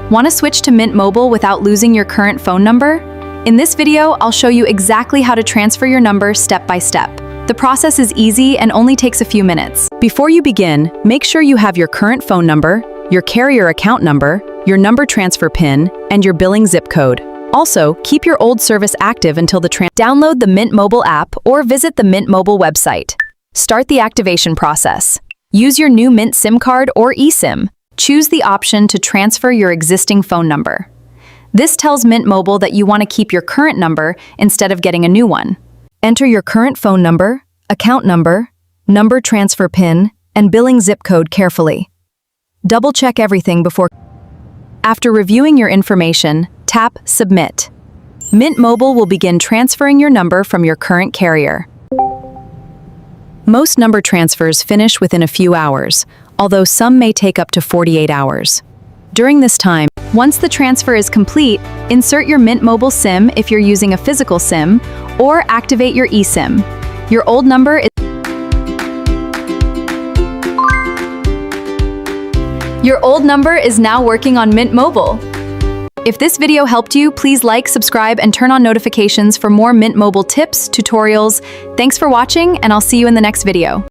Want to switch to Mint Mobile without losing your current phone number? In this video, I'll show you exactly how to transfer your number step by step. The process is easy and only takes a few minutes. Before you begin, make sure you have your current phone number, your carrier account number, your number transfer PIN, and your billing zip code. Also, keep your old service active until download the Mint Mobile app or visit the Mint Mobile website. Start the activation process. Use your new Mint SIM card or eSIM. Choose the option to transfer your existing phone number. This tells Mint Mobile that you want to keep your current number instead of getting a new one. Enter your current phone number, account number, number transfer PIN, and billing zip code carefully. Double-check everything before. After reviewing your information, tap Submit. Mint Mobile will begin transferring your number from your current carrier. Most number transfers finish within a few hours, although some may take up to 48 hours. During this time, once the transfer is complete, insert your Mint Mobile SIM if you're using a physical SIM, or activate your eSIM. Your old number is now working on Mint Mobile. If this video helped you, please like, subscribe, and turn on notifications for more Mint Mobile tips, tutorials. Thanks for watching, and I'll see you in the next video.